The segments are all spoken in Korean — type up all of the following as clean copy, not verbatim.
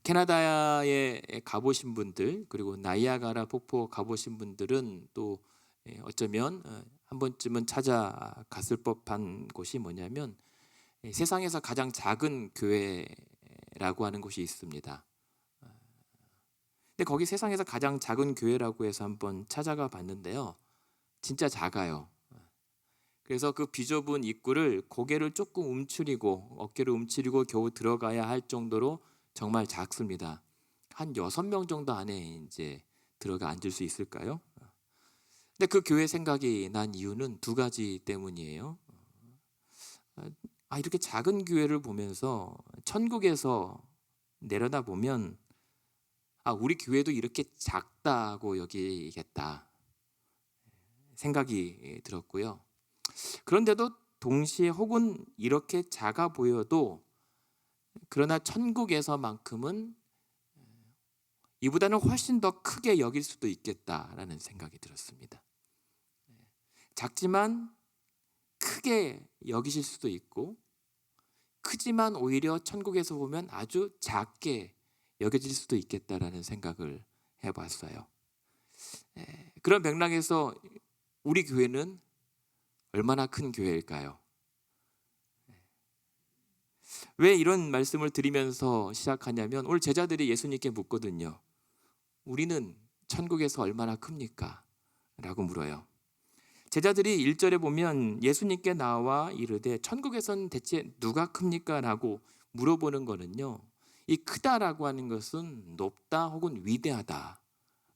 캐나다에 가보신 분들, 그리고 나이아가라 폭포 가보신 분들은 또 어쩌면 한 번쯤은 찾아갔을 법한 곳이 뭐냐면 세상에서 가장 작은 교회라고 하는 곳이 있습니다. 근데 거기 세상에서 가장 작은 교회라고 해서 한번 찾아가 봤는데요, 진짜 작아요. 그래서 그 비좁은 입구를 고개를 조금 움츠리고 어깨를 움츠리고 겨우 들어가야 할 정도로 정말 작습니다. 한 6명 정도 안에 이제 들어가 앉을 수 있을까요? 근데 그 교회 생각이 난 이유는 두 가지 때문이에요. 이렇게 작은 교회를 보면서 천국에서 내려다 보면 우리 교회도 이렇게 작다고 여기겠다 생각이 들었고요. 그런데도 동시에 혹은 이렇게 작아 보여도 그러나 천국에서만큼은 이보다는 훨씬 더 크게 여길 수도 있겠다라는 생각이 들었습니다. 작지만 크게 여기실 수도 있고, 크지만 오히려 천국에서 보면 아주 작게 여겨질 수도 있겠다라는 생각을 해봤어요. 그런 맥락에서 우리 교회는 얼마나 큰 교회일까요? 왜 이런 말씀을 드리면서 시작하냐면, 오늘 제자들이 예수님께 묻거든요. 우리는 천국에서 얼마나 큽니까? 라고 물어요. 제자들이 1절에 보면 예수님께 나와 이르되 천국에선 대체 누가 큽니까? 라고 물어보는 거는요, 이 크다라고 하는 것은 높다 혹은 위대하다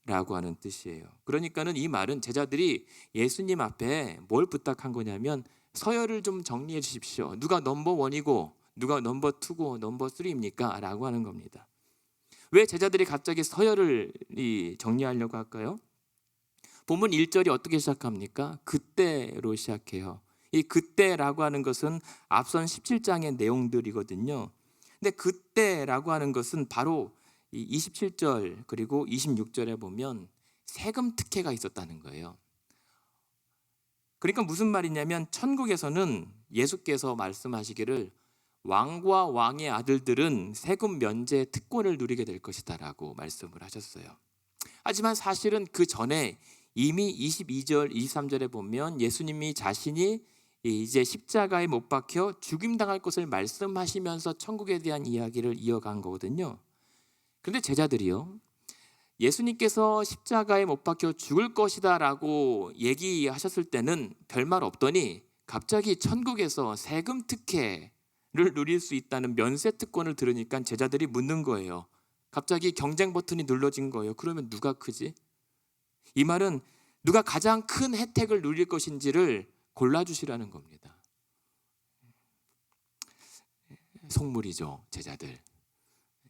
라고 하는 뜻이에요. 그러니까는 이 말은 제자들이 예수님 앞에 뭘 부탁한 거냐면, 서열을 좀 정리해 주십시오. 누가 넘버 원이고 누가 넘버 투고 넘버 쓰리입니까? 라고 하는 겁니다. 왜 제자들이 갑자기 서열을 정리하려고 할까요? 본문 1절이 어떻게 시작합니까? 그때로 시작해요. 이 그때라고 하는 것은 앞선 17장의 내용들이거든요. 근데 그때라고 하는 것은 바로 이 27절 그리고 26절에 보면 세금 특혜가 있었다는 거예요. 그러니까 무슨 말이냐면, 천국에서는 예수께서 말씀하시기를 왕과 왕의 아들들은 세금 면제 특권을 누리게 될 것이다 라고 말씀을 하셨어요. 하지만 사실은 그 전에 이미 22절, 23절에 보면 예수님이 자신이 이제 십자가에 못 박혀 죽임당할 것을 말씀하시면서 천국에 대한 이야기를 이어간 거거든요. 그런데 제자들이요, 예수님께서 십자가에 못 박혀 죽을 것이다 라고 얘기하셨을 때는 별말 없더니 갑자기 천국에서 세금 특혜를 누릴 수 있다는 면세 특권을 들으니까 제자들이 묻는 거예요. 갑자기 경쟁 버튼이 눌러진 거예요. 그러면 누가 크지? 이 말은 누가 가장 큰 혜택을 누릴 것인지를 골라주시라는 겁니다. 속물이죠, 제자들.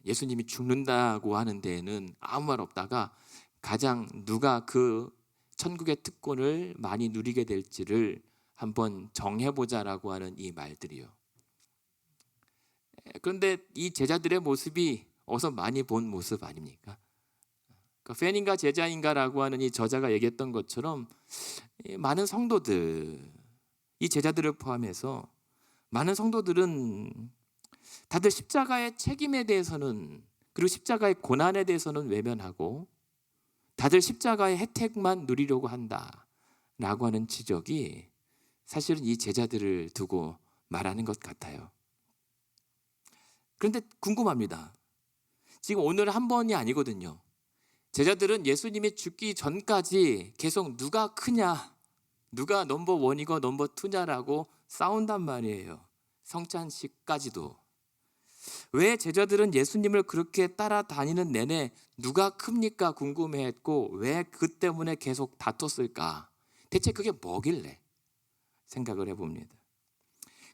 예수님이 죽는다고 하는 데에는 아무 말 없다가 가장 누가 그 천국의 특권을 많이 누리게 될지를 한번 정해보자라고 하는 이 말들이요. 그런데 이 제자들의 모습이 어서 많이 본 모습 아닙니까? 그러니까 팬인가 제자인가라고 하는 이 저자가 얘기했던 것처럼 많은 성도들, 이 제자들을 포함해서 많은 성도들은 다들 십자가의 책임에 대해서는, 그리고 십자가의 고난에 대해서는 외면하고 다들 십자가의 혜택만 누리려고 한다라고 하는 지적이 사실은 이 제자들을 두고 말하는 것 같아요. 그런데 궁금합니다. 지금 오늘 한 번이 아니거든요. 제자들은 예수님이 죽기 전까지 계속 누가 크냐, 누가 넘버 원이고 넘버 투냐라고 싸운단 말이에요. 성찬식까지도. 왜 제자들은 예수님을 그렇게 따라다니는 내내 누가 큽니까 궁금해했고, 왜 그 때문에 계속 다퉜을까? 대체 그게 뭐길래 생각을 해봅니다.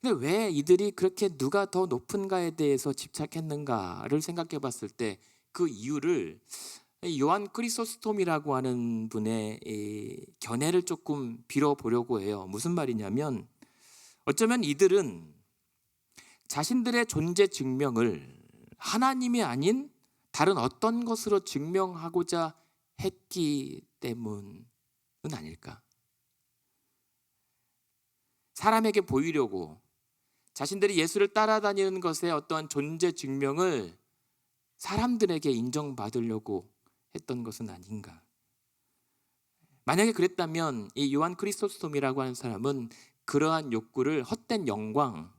근데 왜 이들이 그렇게 누가 더 높은가에 대해서 집착했는가를 생각해 봤을 때 그 이유를 요한 크리소스톰이라고 하는 분의 견해를 조금 빌어보려고 해요. 무슨 말이냐면, 어쩌면 이들은 자신들의 존재 증명을 하나님이 아닌 다른 어떤 것으로 증명하고자 했기 때문은 아닐까? 사람에게 보이려고 자신들이 예수를 따라다니는 것의 어떠한 존재 증명을 사람들에게 인정받으려고 했던 것은 아닌가. 만약에 그랬다면 이 요한 크리소스톰이라고 하는 사람은 그러한 욕구를 헛된 영광이라고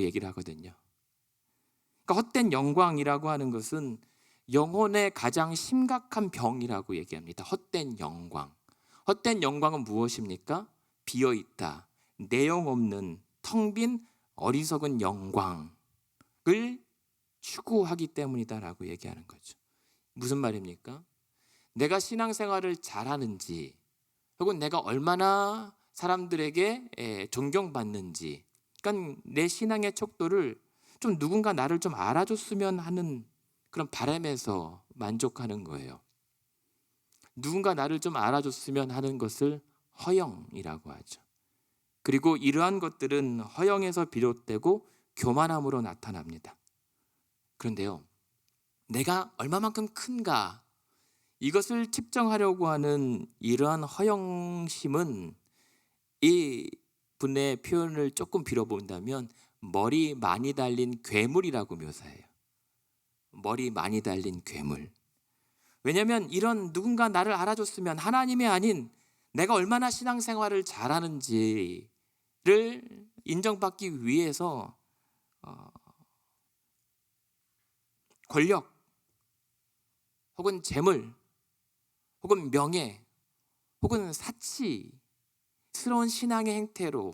얘기를 하거든요. 그러니까 헛된 영광이라고 하는 것은 영혼의 가장 심각한 병이라고 얘기합니다. 헛된 영광. 헛된 영광은 무엇입니까? 비어있다, 내용 없는 텅 빈 어리석은 영광을 추구하기 때문이다라고 얘기하는 거죠. 무슨 말입니까? 내가 신앙생활을 잘하는지, 혹은 내가 얼마나 사람들에게 존경받는지, 그러니까 내 신앙의 척도를 좀 누군가 나를 좀 알아줬으면 하는 그런 바람에서 만족하는 거예요. 누군가 나를 좀 알아줬으면 하는 것을 허영이라고 하죠. 그리고 이러한 것들은 허영에서 비롯되고 교만함으로 나타납니다. 그런데요, 내가 얼마만큼 큰가, 이것을 측정하려고 하는 이러한 허영심은 이 분의 표현을 조금 빌어본다면 머리 많이 달린 괴물이라고 묘사해요. 머리 많이 달린 괴물. 왜냐하면 이런 누군가 나를 알아줬으면, 하나님이 아닌 내가 얼마나 신앙생활을 잘하는지를 인정받기 위해서 권력 혹은 재물 혹은 명예 혹은 사치스러운 신앙의 행태로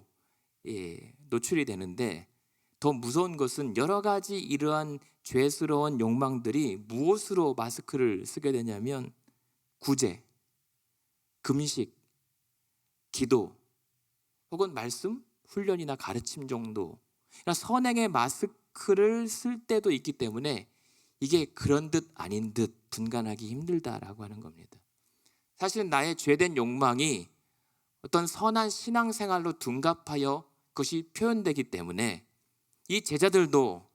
노출이 되는데, 더 무서운 것은 여러 가지 이러한 죄스러운 욕망들이 무엇으로 마스크를 쓰게 되냐면 구제, 금식, 기도 혹은 말씀, 훈련이나 가르침 정도, 그러니까 선행의 마스크를 쓸 때도 있기 때문에 이게 그런 듯 아닌 듯 분간하기 힘들다라고 하는 겁니다. 사실은 나의 죄된 욕망이 어떤 선한 신앙생활로 둔갑하여 그것이 표현되기 때문에 이 제자들도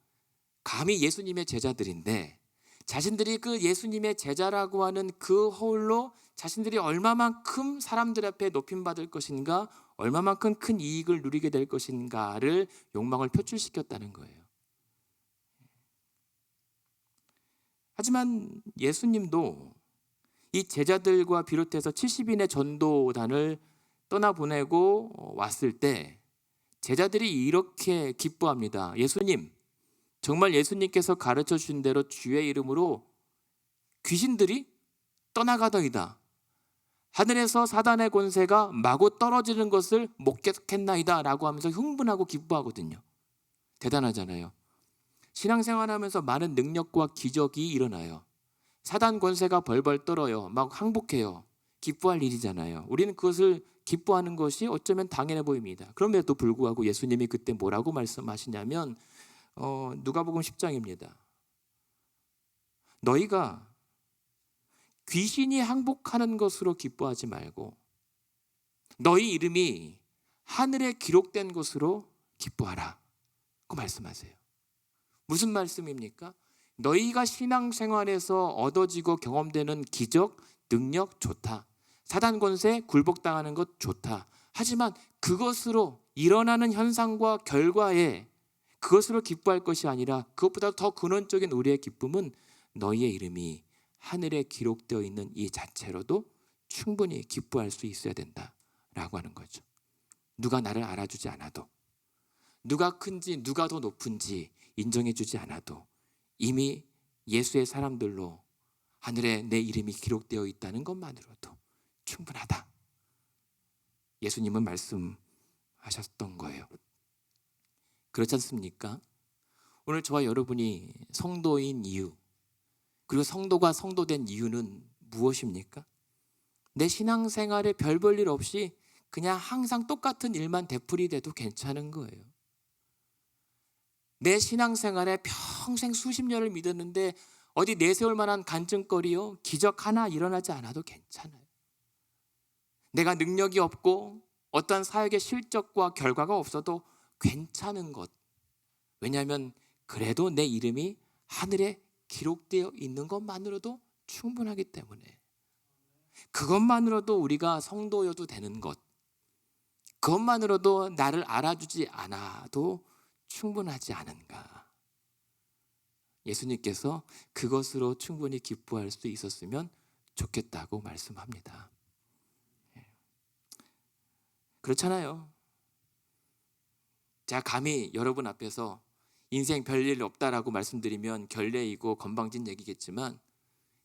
감히 예수님의 제자들인데 자신들이 그 예수님의 제자라고 하는 그 허울로 자신들이 얼마만큼 사람들 앞에 높임받을 것인가, 얼마만큼 큰 이익을 누리게 될 것인가를 욕망을 표출시켰다는 거예요. 하지만 예수님도 이 제자들과 비롯해서 70인의 전도단을 떠나보내고 왔을 때 제자들이 이렇게 기뻐합니다. 예수님, 정말 예수님께서 가르쳐 주신 대로 주의 이름으로 귀신들이 떠나가더이다. 하늘에서 사단의 권세가 마구 떨어지는 것을 목격했나이다 라고 하면서 흥분하고 기뻐하거든요. 대단하잖아요. 신앙생활하면서 많은 능력과 기적이 일어나요. 사단 권세가 벌벌 떨어요. 막 항복해요. 기뻐할 일이잖아요. 우리는 그것을 기뻐하는 것이 어쩌면 당연해 보입니다. 그럼에도 불구하고 예수님이 그때 뭐라고 말씀하시냐면 누가복음 10장입니다. 너희가 귀신이 항복하는 것으로 기뻐하지 말고 너희 이름이 하늘에 기록된 것으로 기뻐하라. 그 말씀하세요. 무슨 말씀입니까? 너희가 신앙생활에서 얻어지고 경험되는 기적, 능력 좋다. 사단 권세 굴복당하는 것 좋다. 하지만 그것으로 일어나는 현상과 결과에 그것으로 기뻐할 것이 아니라 그것보다 더 근원적인 우리의 기쁨은 너희의 이름이 하늘에 기록되어 있는 이 자체로도 충분히 기뻐할 수 있어야 된다라고 하는 거죠. 누가 나를 알아주지 않아도, 누가 큰지 누가 더 높은지 인정해주지 않아도 이미 예수의 사람들로 하늘에 내 이름이 기록되어 있다는 것만으로도 충분하다. 예수님은 말씀하셨던 거예요. 그렇지 않습니까? 오늘 저와 여러분이 성도인 이유, 그리고 성도가 성도된 이유는 무엇입니까? 내 신앙생활에 별 볼 일 없이 그냥 항상 똑같은 일만 되풀이돼도 괜찮은 거예요. 내 신앙생활에 평생 수십 년을 믿었는데 어디 내세울 만한 간증거리요, 기적 하나 일어나지 않아도 괜찮아요. 내가 능력이 없고 어떤 사역의 실적과 결과가 없어도 괜찮은 것. 왜냐하면 그래도 내 이름이 하늘에 기록되어 있는 것만으로도 충분하기 때문에, 그것만으로도 우리가 성도여도 되는 것, 그것만으로도 나를 알아주지 않아도 충분하지 않은가. 예수님께서 그것으로 충분히 기뻐할 수 있었으면 좋겠다고 말씀합니다. 그렇잖아요. 제가 감히 여러분 앞에서 인생 별일 없다라고 말씀드리면 결례이고 건방진 얘기겠지만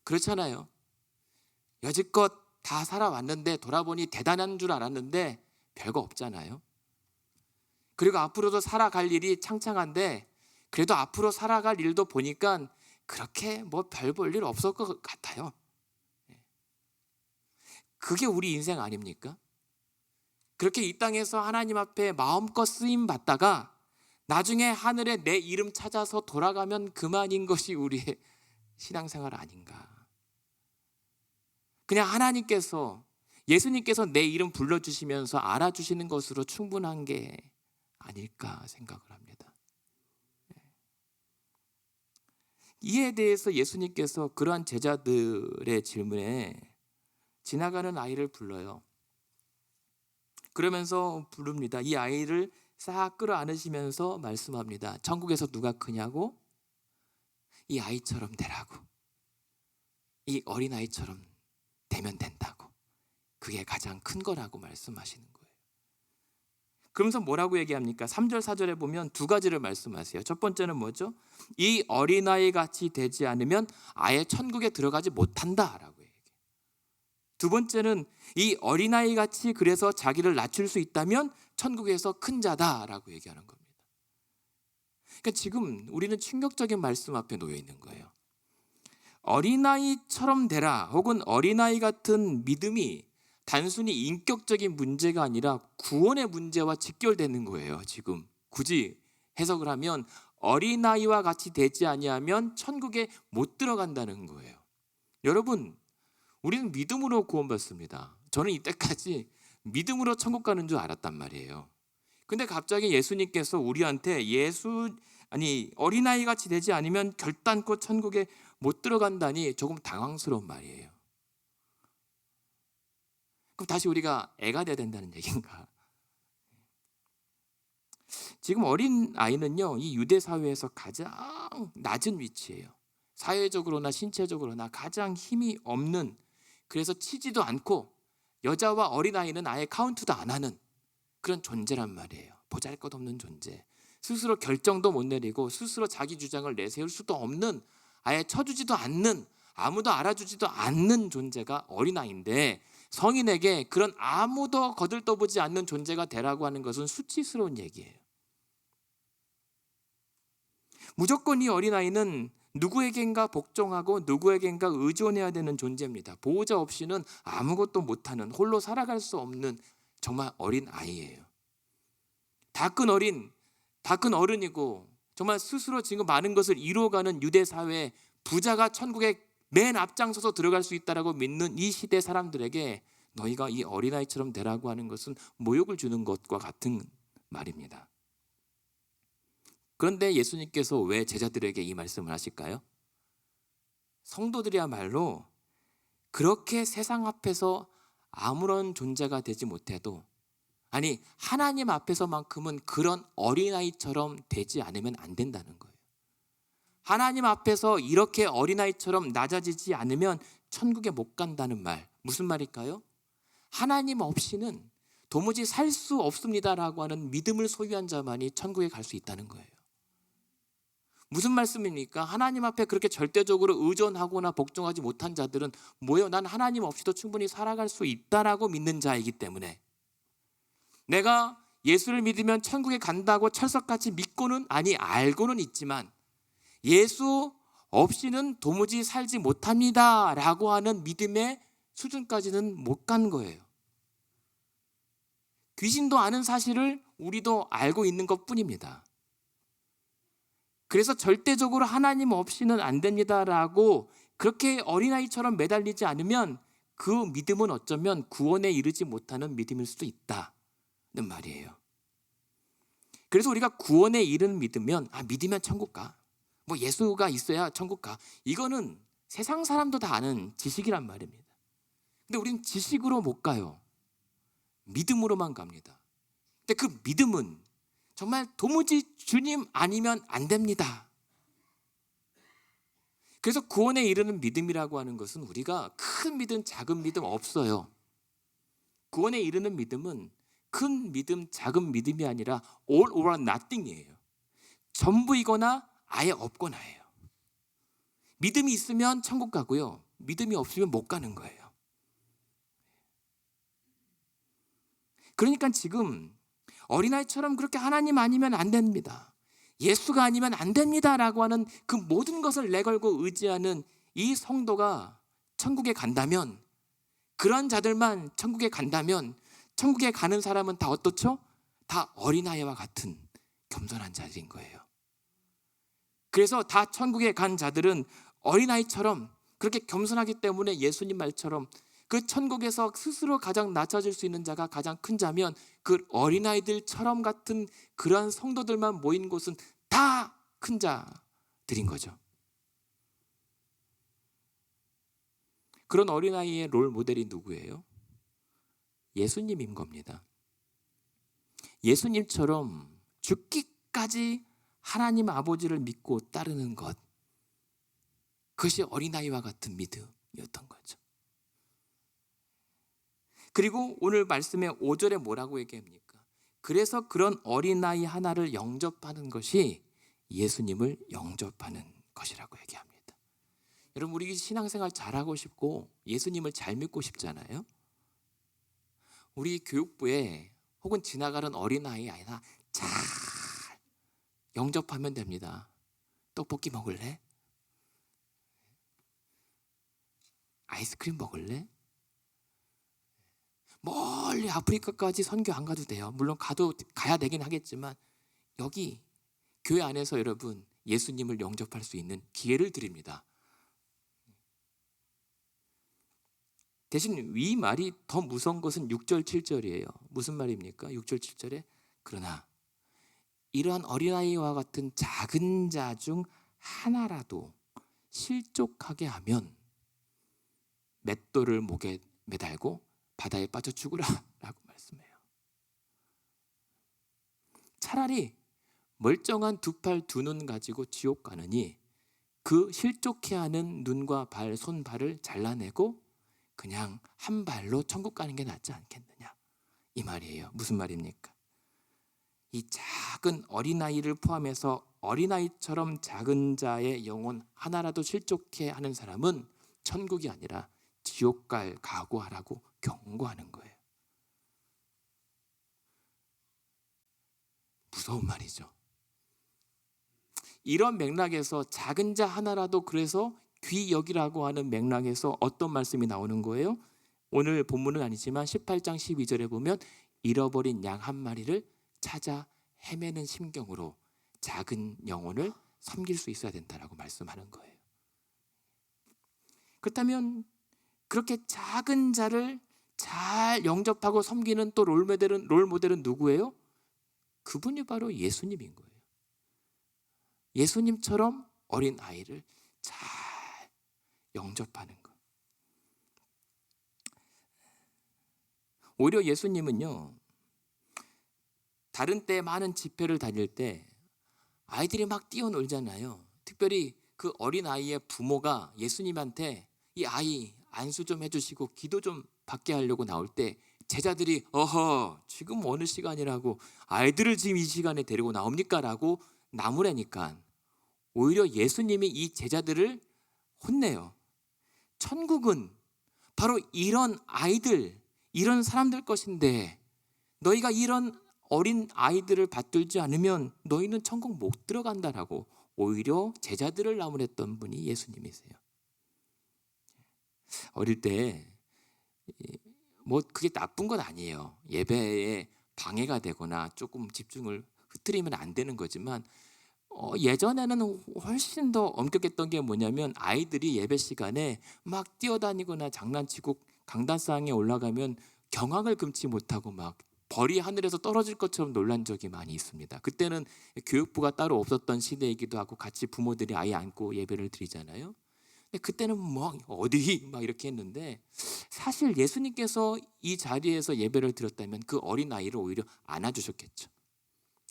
그렇잖아요. 여지껏 다 살아왔는데 돌아보니 대단한 줄 알았는데 별거 없잖아요. 그리고 앞으로도 살아갈 일이 창창한데 그래도 앞으로 살아갈 일도 보니까 그렇게 뭐 별 볼 일 없을 것 같아요. 그게 우리 인생 아닙니까? 그렇게 이 땅에서 하나님 앞에 마음껏 쓰임 받다가 나중에 하늘에 내 이름 찾아서 돌아가면 그만인 것이 우리의 신앙생활 아닌가. 그냥 하나님께서 예수님께서 내 이름 불러주시면서 알아주시는 것으로 충분한 게 아닐까 생각을 합니다. 이에 대해서 예수님께서 그러한 제자들의 질문에 지나가는 아이를 불러요. 그러면서 부릅니다. 이 아이를 싹 끌어안으시면서 말씀합니다. 천국에서 누가 크냐고? 이 아이처럼 되라고. 이 어린아이처럼 되면 된다고. 그게 가장 큰 거라고 말씀하시는 거예요. 그러면서 뭐라고 얘기합니까? 3절 4절에 보면 두 가지를 말씀하세요. 첫 번째는 뭐죠? 이 어린아이 같이 되지 않으면 아예 천국에 들어가지 못한다라고 얘기해요. 두 번째는 이 어린아이 같이 그래서 자기를 낮출 수 있다면 천국에서 큰 자다라고 얘기하는 겁니다. 그러니까 지금 우리는 충격적인 말씀 앞에 놓여 있는 거예요. 어린아이처럼 되라 혹은 어린아이 같은 믿음이 단순히 인격적인 문제가 아니라 구원의 문제와 직결되는 거예요. 지금 굳이 해석을 하면 어린아이와 같이 되지 아니하면 천국에 못 들어간다는 거예요. 여러분, 우리는 믿음으로 구원받습니다. 저는 이때까지 믿음으로 천국 가는 줄 알았단 말이에요. 근데 갑자기 예수님께서 우리한테 어린아이 같이 되지 않으면 결단코 천국에 못 들어간다니 조금 당황스러운 말이에요. 그럼 다시 우리가 애가 돼야 된다는 얘기인가? 지금 어린 아이는요, 이 유대 사회에서 가장 낮은 위치예요. 사회적으로나 신체적으로나 가장 힘이 없는, 그래서 치지도 않고 여자와 어린 아이는 아예 카운트도 안 하는 그런 존재란 말이에요. 보잘것없는 존재. 스스로 결정도 못 내리고 스스로 자기 주장을 내세울 수도 없는, 아예 쳐주지도 않는, 아무도 알아주지도 않는 존재가 어린아이인데 성인에게 그런 아무도 거들떠보지 않는 존재가 되라고 하는 것은 수치스러운 얘기예요. 무조건 이 어린아이는 누구에겐가 복종하고 누구에겐가 의존해야 되는 존재입니다. 보호자 없이는 아무것도 못하는, 홀로 살아갈 수 없는 정말 어린 아이예요. 다 큰 어른이고 정말 스스로 지금 많은 것을 이루어가는 유대 사회, 부자가 천국에 맨 앞장서서 들어갈 수 있다라고 믿는 이 시대 사람들에게 너희가 이 어린아이처럼 되라고 하는 것은 모욕을 주는 것과 같은 말입니다. 그런데 예수님께서 왜 제자들에게 이 말씀을 하실까요? 성도들이야말로 그렇게 세상 앞에서 아무런 존재가 되지 못해도, 아니 하나님 앞에서만큼은 그런 어린아이처럼 되지 않으면 안 된다는 거예요. 하나님 앞에서 이렇게 어린아이처럼 낮아지지 않으면 천국에 못 간다는 말, 무슨 말일까요? 하나님 없이는 도무지 살 수 없습니다라고 하는 믿음을 소유한 자만이 천국에 갈 수 있다는 거예요. 무슨 말씀입니까? 하나님 앞에 그렇게 절대적으로 의존하거나 복종하지 못한 자들은 뭐예요? 난 하나님 없이도 충분히 살아갈 수 있다라고 믿는 자이기 때문에, 내가 예수를 믿으면 천국에 간다고 철석같이 믿고는, 아니 알고는 있지만 예수 없이는 도무지 살지 못합니다 라고 하는 믿음의 수준까지는 못 간 거예요. 귀신도 아는 사실을 우리도 알고 있는 것뿐입니다. 그래서 절대적으로 하나님 없이는 안 됩니다라고 그렇게 어린아이처럼 매달리지 않으면 그 믿음은 어쩌면 구원에 이르지 못하는 믿음일 수도 있다는 말이에요. 그래서 우리가 구원에 이르는 믿으면 천국 가. 뭐 예수가 있어야 천국 가. 이거는 세상 사람도 다 아는 지식이란 말입니다. 근데 우리는 지식으로 못 가요. 믿음으로만 갑니다. 근데 그 믿음은 정말 도무지 주님 아니면 안 됩니다. 그래서 구원에 이르는 믿음이라고 하는 것은 우리가 큰 믿음, 작은 믿음 없어요. 구원에 이르는 믿음은 큰 믿음, 작은 믿음이 아니라 all or nothing이에요. 전부이거나 아예 없거나예요. 믿음이 있으면 천국 가고요. 믿음이 없으면 못 가는 거예요. 그러니까 지금 어린아이처럼 그렇게 하나님 아니면 안 됩니다, 예수가 아니면 안 됩니다라고 하는 그 모든 것을 내걸고 의지하는 이 성도가 천국에 간다면, 그런 자들만 천국에 간다면, 천국에 가는 사람은 다 어떻죠? 다 어린아이와 같은 겸손한 자들인 거예요. 그래서 다 천국에 간 자들은 어린아이처럼 그렇게 겸손하기 때문에 예수님 말처럼 그 천국에서 스스로 가장 낮춰질 수 있는 자가 가장 큰 자면, 그 어린아이들처럼 같은 그러한 성도들만 모인 곳은 다 큰 자들인 거죠. 그런 어린아이의 롤 모델이 누구예요? 예수님인 겁니다. 예수님처럼 죽기까지 하나님 아버지를 믿고 따르는 것, 그것이 어린아이와 같은 믿음이었던 거죠. 그리고 오늘 말씀의 5절에 뭐라고 얘기합니까? 그래서 그런 어린아이 하나를 영접하는 것이 예수님을 영접하는 것이라고 얘기합니다. 여러분, 우리 신앙생활 잘하고 싶고 예수님을 잘 믿고 싶잖아요. 우리 교육부에 혹은 지나가는 어린아이 하나 잘 영접하면 됩니다. 떡볶이 먹을래? 아이스크림 먹을래? 멀리 아프리카까지 선교 안 가도 돼요. 물론 가야 되긴 하겠지만 여기 교회 안에서 여러분 예수님을 영접할 수 있는 기회를 드립니다. 대신 이 말이 더 무서운 것은 6절 7절이에요. 무슨 말입니까? 6절 7절에 그러나 이러한 어린아이와 같은 작은 자 중 하나라도 실족하게 하면 맷돌을 목에 매달고 바다에 빠져 죽으라 라고 말씀해요. 차라리 멀쩡한 두 팔 두 눈 가지고 지옥 가느니 그 실족해 하는 눈과 발, 손, 발을 잘라내고 그냥 한 발로 천국 가는 게 낫지 않겠느냐, 이 말이에요. 무슨 말입니까? 이 작은 어린아이를 포함해서 어린아이처럼 작은 자의 영혼 하나라도 실족해 하는 사람은 천국이 아니라 지옥 갈 각오하라고 경고하는 거예요. 무서운 말이죠. 이런 맥락에서 작은 자 하나라도 그래서 귀 여기라고 하는 맥락에서 어떤 말씀이 나오는 거예요? 오늘 본문은 아니지만 18장 12절에 보면 잃어버린 양 한 마리를 찾아 헤매는 심경으로 작은 영혼을 섬길 수 있어야 된다라고 말씀하는 거예요. 그렇다면 그렇게 작은 자를 잘 영접하고 섬기는 또 롤모델은 누구예요? 그분이 바로 예수님인 거예요. 예수님처럼 어린 아이를 잘 영접하는 것. 오히려 예수님은요, 다른 때 많은 집회를 다닐 때 아이들이 막 뛰어놀잖아요. 특별히 그 어린 아이의 부모가 예수님한테 이 아이 안수 좀 해주시고 기도 좀 받게 하려고 나올 때 제자들이 어허 지금 어느 시간이라고 아이들을 지금 이 시간에 데리고 나옵니까? 라고 나무라니까 오히려 예수님이 이 제자들을 혼내요. 천국은 바로 이런 아이들, 이런 사람들 것인데 너희가 이런 어린 아이들을 받들지 않으면 너희는 천국 못 들어간다라고 오히려 제자들을 나무랬던 분이 예수님이세요. 어릴 때 뭐 그게 나쁜 건 아니에요. 예배에 방해가 되거나 조금 집중을 흐트리면 안 되는 거지만 예전에는 훨씬 더 엄격했던 게 뭐냐면 아이들이 예배 시간에 막 뛰어다니거나 장난치고 강단상에 올라가면 경악을 금치 못하고 막 벌이 하늘에서 떨어질 것처럼 놀란 적이 많이 있습니다. 그때는 교육부가 따로 없었던 시대이기도 하고 같이 부모들이 아이 안고 예배를 드리잖아요. 근데 그때는 뭐 어디 막 이렇게 했는데 사실 예수님께서 이 자리에서 예배를 드렸다면 그 어린아이를 오히려 안아주셨겠죠.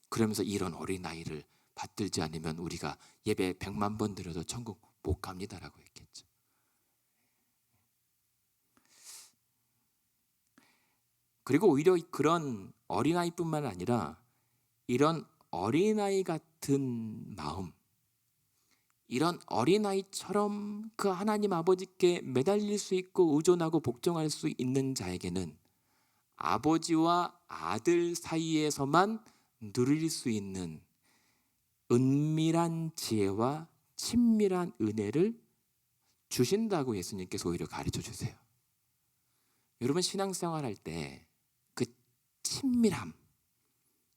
그러면서 이런 어린아이를 받들지 않으면 우리가 예배 100만 번 드려도 천국 못 갑니다라고 했겠죠. 그리고 오히려 그런 어린아이뿐만 아니라 이런 어린아이 같은 마음, 이런 어린아이처럼 그 하나님 아버지께 매달릴 수 있고 의존하고 복종할 수 있는 자에게는 아버지와 아들 사이에서만 누릴 수 있는 은밀한 지혜와 친밀한 은혜를 주신다고 예수님께서 오히려 가르쳐 주세요. 여러분, 신앙생활 할 때 그 친밀함,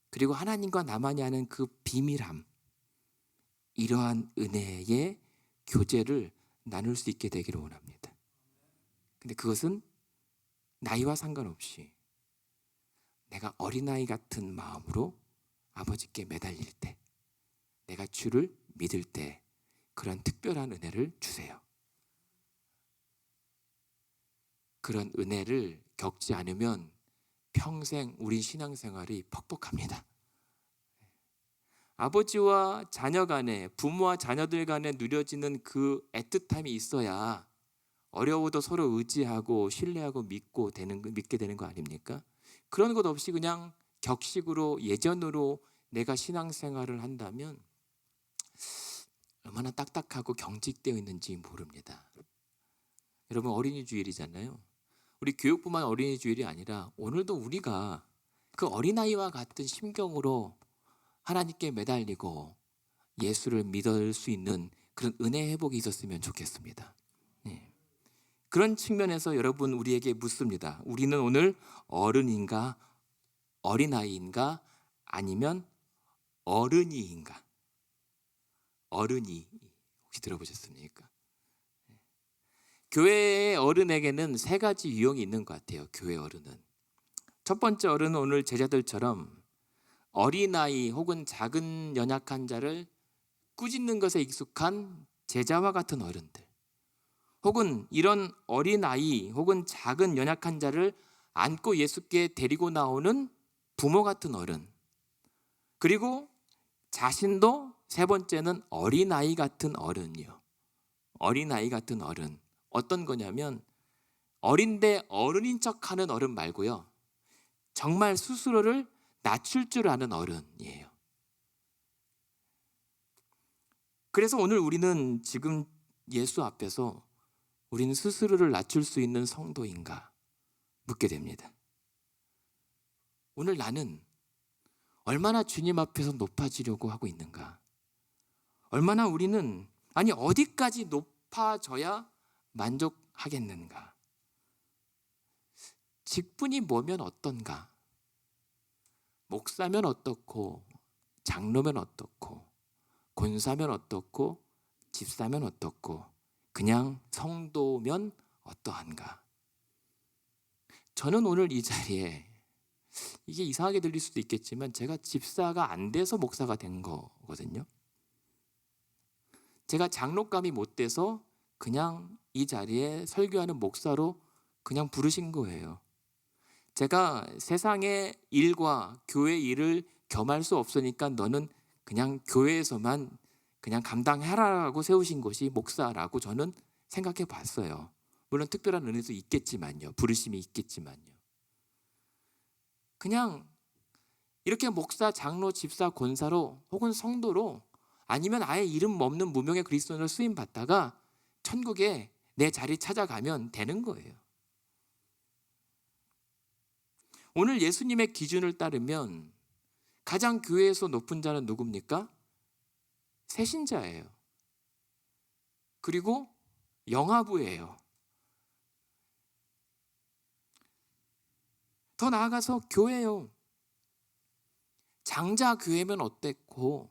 그리고 하나님과 나만이 아는 그 비밀함, 이러한 은혜의 교제를 나눌 수 있게 되기를 원합니다. 근데 그것은 나이와 상관없이 내가 어린아이 같은 마음으로 아버지께 매달릴 때, 내가 주를 믿을 때 그런 특별한 은혜를 주세요. 그런 은혜를 겪지 않으면 평생 우리 신앙생활이 퍽퍽합니다. 아버지와 자녀 간에, 부모와 자녀들 간에 누려지는 그 애틋함이 있어야 어려워도 서로 의지하고 신뢰하고 믿게 되는 거 아닙니까? 그런 것 없이 그냥 격식으로 예전으로 내가 신앙생활을 한다면 얼마나 딱딱하고 경직되어 있는지 모릅니다. 여러분, 어린이 주일이잖아요. 우리 교육부만 어린이 주일이 아니라 오늘도 우리가 그 어린아이와 같은 심경으로 하나님께 매달리고 예수를 믿을 수 있는 그런 은혜 회복이 있었으면 좋겠습니다. 네. 그런 측면에서 여러분, 우리에게 묻습니다. 우리는 오늘 어른인가 어린아이인가 아니면 어른이인가? 어른이 혹시 들어보셨습니까? 교회의 어른에게는 세 가지 유형이 있는 것 같아요. 교회 어른은. 첫 번째 어른은 오늘 제자들처럼 어린아이 혹은 작은 연약한 자를 꾸짖는 것에 익숙한 제자와 같은 어른들, 혹은 이런 어린아이 혹은 작은 연약한 자를 안고 예수께 데리고 나오는 부모 같은 어른, 그리고 자신도 세 번째는 어린아이 같은 어른이요. 어린아이 같은 어른. 어떤 거냐면 어린데 어른인 척하는 어른 말고요, 정말 스스로를 낮출 줄 아는 어른이에요. 그래서 오늘 우리는 지금 예수 앞에서 우리는 스스로를 낮출 수 있는 성도인가 묻게 됩니다. 오늘 나는 얼마나 주님 앞에서 높아지려고 하고 있는가? 얼마나 우리는, 아니 어디까지 높아져야 만족하겠는가? 직분이 뭐면 어떤가? 목사면 어떻고, 장로면 어떻고, 권사면 어떻고, 집사면 어떻고, 그냥 성도면 어떠한가? 저는 오늘 이 자리에, 이게 이상하게 들릴 수도 있겠지만 제가 집사가 안 돼서 목사가 된 거거든요. 제가 장로감이 못 돼서 그냥 이 자리에 설교하는 목사로 그냥 부르신 거예요. 제가 세상의 일과 교회 일을 겸할 수 없으니까 너는 그냥 교회에서만 그냥 감당하라고 세우신 것이 목사라고 저는 생각해 봤어요. 물론 특별한 은혜도 있겠지만요. 부르심이 있겠지만요. 그냥 이렇게 목사, 장로, 집사, 권사로 혹은 성도로, 아니면 아예 이름 없는 무명의 그리스도인으로 쓰임 받다가 천국에 내 자리 찾아가면 되는 거예요. 오늘 예수님의 기준을 따르면 가장 교회에서 높은 자는 누굽니까? 새신자예요. 그리고 영아부예요. 더 나아가서 교회요. 장자 교회면 어땠고,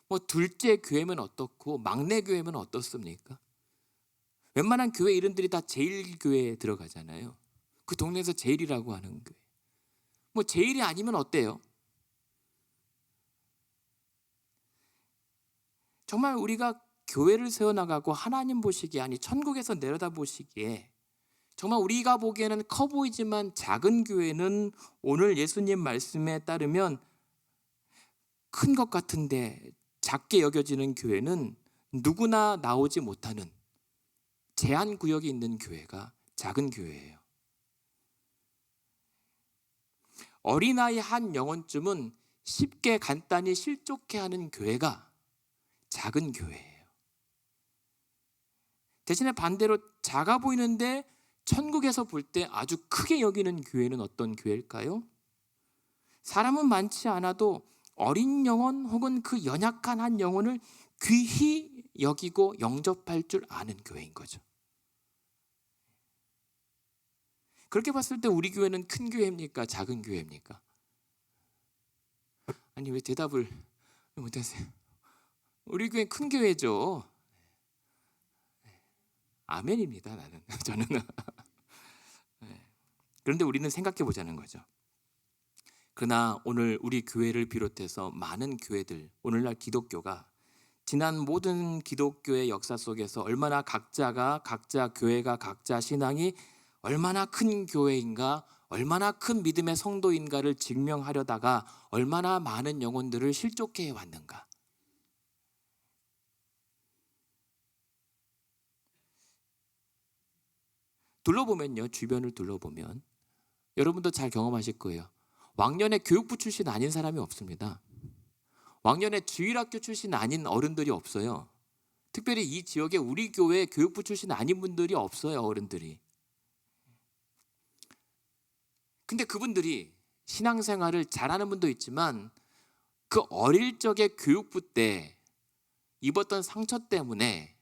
뭐 둘째 교회면 어떻고, 막내 교회면 어떻습니까? 웬만한 교회 이름들이 다 제일교회에 들어가잖아요. 그 동네에서 제일이라고 하는 교회. 뭐 제일이 아니면 어때요? 정말 우리가 교회를 세워나가고 하나님 보시기에, 아니 천국에서 내려다 보시기에 정말 우리가 보기에는 커 보이지만 작은 교회는 오늘 예수님 말씀에 따르면 큰 것 같은데 작게 여겨지는 교회는 누구나 나오지 못하는 제한 구역이 있는 교회가 작은 교회예요. 어린아이 한 영혼쯤은 쉽게 간단히 실족해하는 교회가 작은 교회예요. 대신에 반대로 작아 보이는데 천국에서 볼 때 아주 크게 여기는 교회는 어떤 교회일까요? 사람은 많지 않아도 어린 영혼 혹은 그 연약한 한 영혼을 귀히 여기고 영접할 줄 아는 교회인 거죠. 그렇게 봤을 때 우리 교회는 큰 교회입니까? 작은 교회입니까? 아니, 왜 대답을 못하세요? 우리 교회는 큰 교회죠. 아멘입니다. 저는. 그런데 우리는 생각해 보자는 거죠. 그러나 오늘 우리 교회를 비롯해서 많은 교회들, 오늘날 기독교가 지난 모든 기독교의 역사 속에서 얼마나 각자 교회가 각자 신앙이 얼마나 큰 교회인가, 얼마나 큰 믿음의 성도인가를 증명하려다가 얼마나 많은 영혼들을 실족해 왔는가. 둘러보면요, 주변을 둘러보면 여러분도 잘 경험하실 거예요. 왕년에 교육부 출신 아닌 사람이 없습니다. 왕년에 주일학교 출신 아닌 어른들이 없어요. 특별히 이 지역에 우리 교회 교육부 출신 아닌 분들이 없어요, 어른들이. 근데 그분들이 신앙생활을 잘하는 분도 있지만 그 어릴 적에 교육부 때 입었던 상처 때문에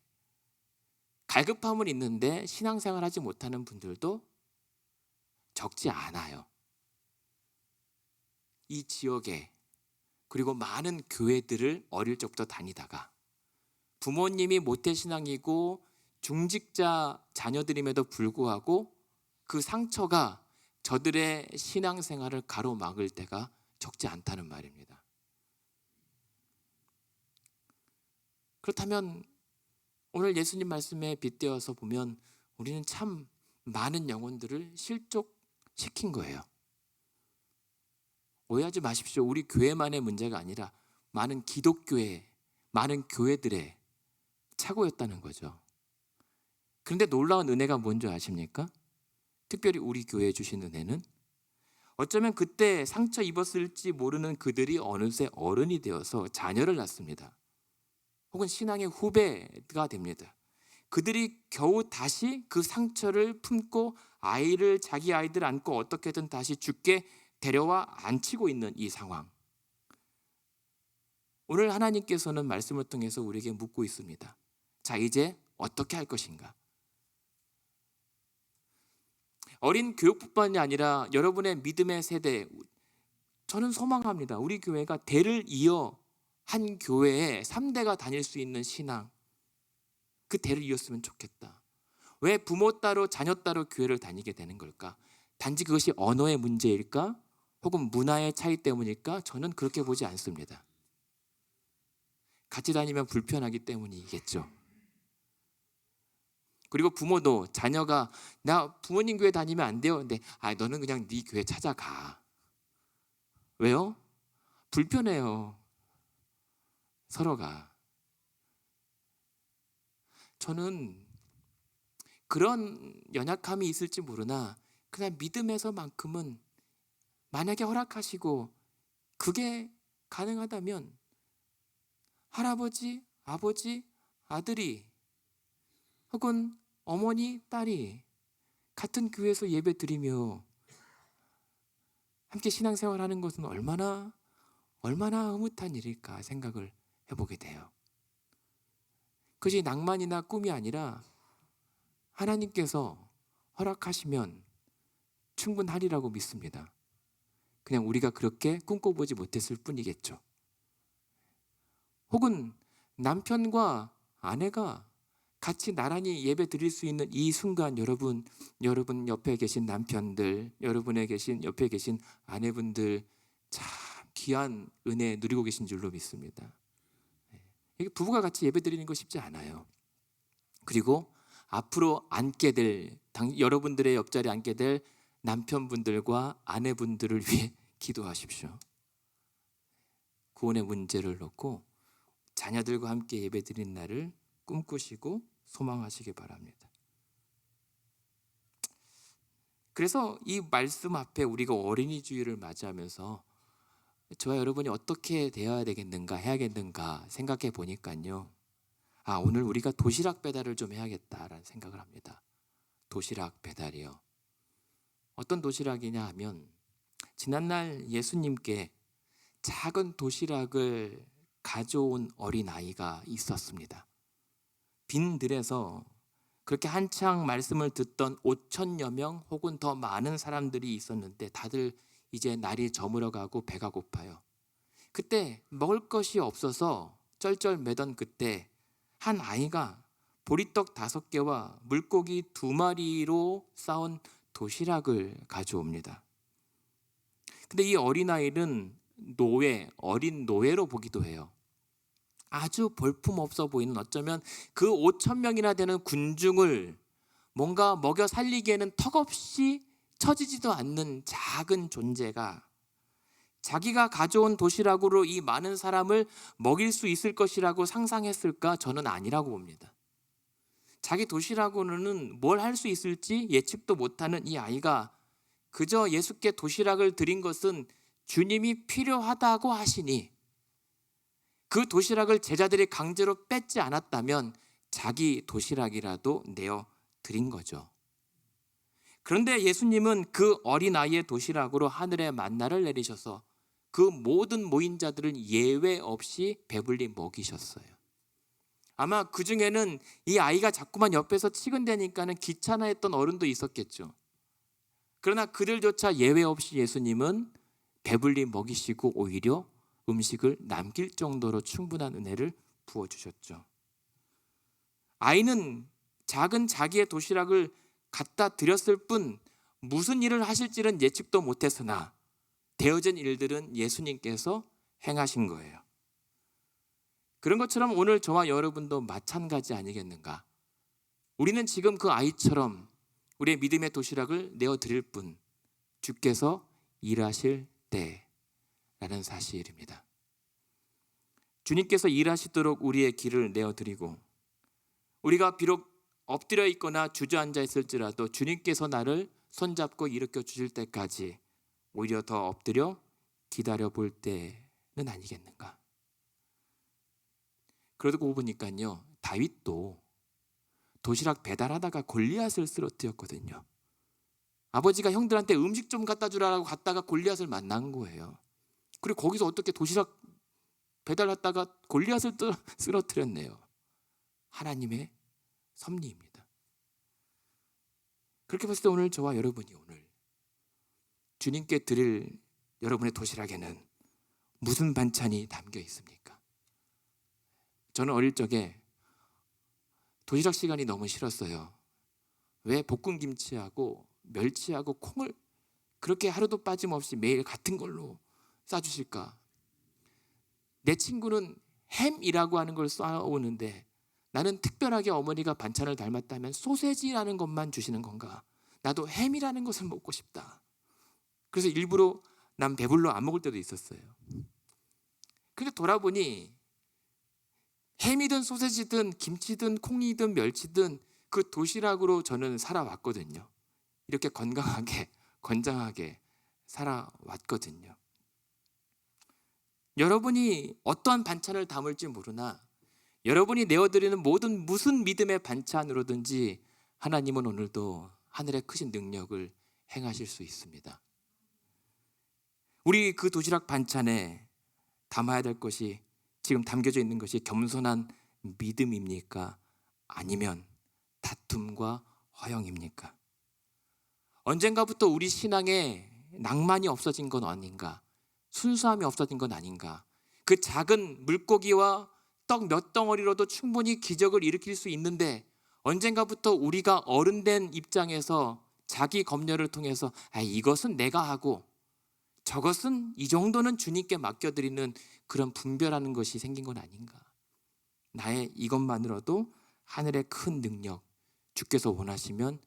갈급함은 있는데 신앙생활 하지 못하는 분들도 적지 않아요. 이 지역에, 그리고 많은 교회들을 어릴 적부터 다니다가 부모님이 모태신앙이고 중직자 자녀들임에도 불구하고 그 상처가 저들의 신앙생활을 가로막을 때가 적지 않다는 말입니다. 그렇다면 오늘 예수님 말씀에 빗대어서 보면 우리는 참 많은 영혼들을 실족시킨 거예요. 오해하지 마십시오. 우리 교회만의 문제가 아니라 많은 기독교회, 많은 교회들의 착오였다는 거죠. 그런데 놀라운 은혜가 뭔지 아십니까? 특별히 우리 교회에 주신 은혜는 어쩌면 그때 상처 입었을지 모르는 그들이 어느새 어른이 되어서 자녀를 낳습니다. 혹은 신앙의 후배가 됩니다. 그들이 겨우 다시 그 상처를 품고 자기 아이들 안고 어떻게든 다시 죽게 데려와 앉히고 있는 이 상황. 오늘 하나님께서는 말씀을 통해서 우리에게 묻고 있습니다. 자, 이제 어떻게 할 것인가? 어린 교육뿐만이 아니라 여러분의 믿음의 세대, 저는 소망합니다. 우리 교회가 대를 이어 한 교회에 3대가 다닐 수 있는 신앙, 그 대를 이었으면 좋겠다. 왜 부모 따로 자녀 따로 교회를 다니게 되는 걸까? 단지 그것이 언어의 문제일까? 혹은 문화의 차이 때문일까? 저는 그렇게 보지 않습니다. 같이 다니면 불편하기 때문이겠죠. 그리고 부모도 자녀가 나 부모님 교회 다니면 안 돼요. 근데 너는 그냥 네 교회 찾아가. 왜요? 불편해요. 서로가. 저는 그런 연약함이 있을지 모르나 그냥 믿음에서만큼은 만약에 허락하시고 그게 가능하다면 할아버지, 아버지, 아들이 혹은 어머니, 딸이 같은 교회에서 예배 드리며 함께 신앙생활하는 것은 얼마나 흐뭇한 일일까 생각을 해보게 돼요. 그것이 낭만이나 꿈이 아니라 하나님께서 허락하시면 충분하리라고 믿습니다. 그냥 우리가 그렇게 꿈꿔보지 못했을 뿐이겠죠. 혹은 남편과 아내가 같이 나란히 예배 드릴 수 있는 이 순간 여러분 옆에 계신 남편들, 옆에 계신 아내분들 참 귀한 은혜 누리고 계신 줄로 믿습니다. 이게 부부가 같이 예배 드리는 거 쉽지 않아요. 그리고 앞으로 여러분들의 옆자리에 앉게 될 남편분들과 아내분들을 위해 기도하십시오. 구원의 문제를 놓고 자녀들과 함께 예배 드리는 날을 꿈꾸시고 소망하시기 바랍니다. 그래서 이 말씀 앞에 우리가 어린이 주일을 맞이하면서 저와 여러분이 어떻게 되어야 되겠는가, 해야겠는가 생각해 보니까요. 오늘 우리가 도시락 배달을 좀 해야겠다라는 생각을 합니다. 도시락 배달이요. 어떤 도시락이냐 하면 지난날 예수님께 작은 도시락을 가져온 어린아이가 있었습니다. 빈들에서 그렇게 한창 말씀을 듣던 5천여 명 혹은 더 많은 사람들이 있었는데 다들 이제 날이 저물어가고 배가 고파요. 그때 먹을 것이 없어서 쩔쩔매던 그때 한 아이가 보리떡 5개와 물고기 2마리로 싸온 도시락을 가져옵니다. 근데 이 어린아이는 어린 노예로 보기도 해요. 아주 볼품없어 보이는, 어쩌면 그 5천 명이나 되는 군중을 뭔가 먹여 살리기에는 턱없이 처지지도 않는 작은 존재가 자기가 가져온 도시락으로 이 많은 사람을 먹일 수 있을 것이라고 상상했을까? 저는 아니라고 봅니다. 자기 도시락으로는 뭘 할 수 있을지 예측도 못하는 이 아이가 그저 예수께 도시락을 드린 것은 주님이 필요하다고 하시니 그 도시락을 제자들이 강제로 뺏지 않았다면 자기 도시락이라도 내어 드린 거죠. 그런데 예수님은 그 어린아이의 도시락으로 하늘의 만나를 내리셔서 그 모든 모인 자들을 예외 없이 배불리 먹이셨어요. 아마 그 중에는 이 아이가 자꾸만 옆에서 치근대니까는 귀찮아했던 어른도 있었겠죠. 그러나 그들조차 예외 없이 예수님은 배불리 먹이시고 오히려 음식을 남길 정도로 충분한 은혜를 부어주셨죠. 아이는 작은 자기의 도시락을 갖다 드렸을 뿐 무슨 일을 하실지는 예측도 못했으나 되어진 일들은 예수님께서 행하신 거예요. 그런 것처럼 오늘 저와 여러분도 마찬가지 아니겠는가? 우리는 지금 그 아이처럼 우리의 믿음의 도시락을 내어드릴 뿐 주께서 일하실 때라는 사실입니다. 주님께서 일하시도록 우리의 길을 내어드리고 우리가 비록 엎드려 있거나 주저앉아 있을지라도 주님께서 나를 손잡고 일으켜 주실 때까지 오히려 더 엎드려 기다려 볼 때는 아니겠는가? 그러고 보니까요, 다윗도 도시락 배달하다가 골리앗을 쓰러뜨렸거든요. 아버지가 형들한테 음식 좀 갖다 주라고 갔다가 골리앗을 만난 거예요. 그리고 거기서 어떻게 도시락 배달하다가 골리앗을 쓰러뜨렸네요. 하나님의 섭리입니다. 그렇게 봤을 때 오늘 저와 여러분이 오늘 주님께 드릴 여러분의 도시락에는 무슨 반찬이 담겨 있습니까? 저는 어릴 적에 도시락 시간이 너무 싫었어요. 왜 볶음김치하고 멸치하고 콩을 그렇게 하루도 빠짐없이 매일 같은 걸로 싸주실까? 내 친구는 햄이라고 하는 걸 싸오는데 나는 특별하게 어머니가 반찬을 닮았다면 소세지라는 것만 주시는 건가? 나도 햄이라는 것을 먹고 싶다. 그래서 일부러 난 배불러 안 먹을 때도 있었어요. 근데 돌아보니 햄이든 소세지든 김치든 콩이든 멸치든 그 도시락으로 저는 살아왔거든요. 이렇게 건강하게 건장하게 살아왔거든요. 여러분이 어떠한 반찬을 담을지 모르나 여러분이 내어드리는 모든 무슨 믿음의 반찬으로든지 하나님은 오늘도 하늘의 크신 능력을 행하실 수 있습니다. 우리 그 도시락 반찬에 담아야 될 것이 지금 담겨져 있는 것이 겸손한 믿음입니까? 아니면 다툼과 허영입니까? 언젠가부터 우리 신앙에 낭만이 없어진 건 아닌가? 순수함이 없어진 건 아닌가? 그 작은 물고기와 떡 몇 덩어리로도 충분히 기적을 일으킬 수 있는데 언젠가부터 우리가 어른된 입장에서 자기 검열을 통해서 이것은 내가 하고 저것은 이 정도는 주님께 맡겨드리는 그런 분별하는 것이 생긴 건 아닌가? 나의 이것만으로도 하늘의 큰 능력, 주께서 원하시면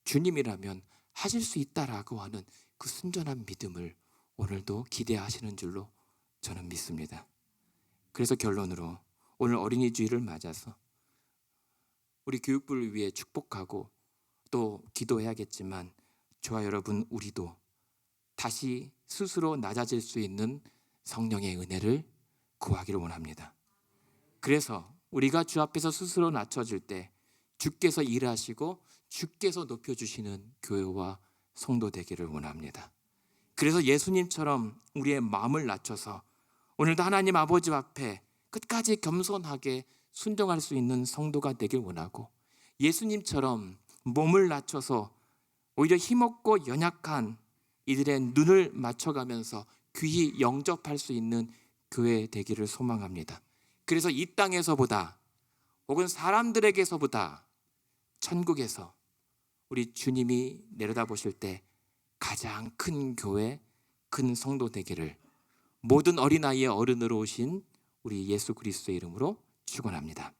주님이라면 하실 수 있다라고 하는 그 순전한 믿음을 오늘도 기대하시는 줄로 저는 믿습니다. 그래서 결론으로 오늘 어린이 주일을 맞아서 우리 교육부를 위해 축복하고 또 기도해야겠지만 저와 여러분 우리도 다시 스스로 낮아질 수 있는 성령의 은혜를 구하기를 원합니다. 그래서 우리가 주 앞에서 스스로 낮춰질 때 주께서 일하시고 주께서 높여주시는 교회와 성도 되기를 원합니다. 그래서 예수님처럼 우리의 마음을 낮춰서 오늘도 하나님 아버지 앞에 끝까지 겸손하게 순종할 수 있는 성도가 되길 원하고, 예수님처럼 몸을 낮춰서 오히려 힘없고 연약한 이들의 눈을 맞춰가면서 귀히 영접할 수 있는 교회 되기를 소망합니다. 그래서 이 땅에서보다 혹은 사람들에게서보다 천국에서 우리 주님이 내려다보실 때 가장 큰 교회, 큰 성도 되기를 모든 어린아이의 어른으로 오신 우리 예수 그리스도의 이름으로 축원합니다.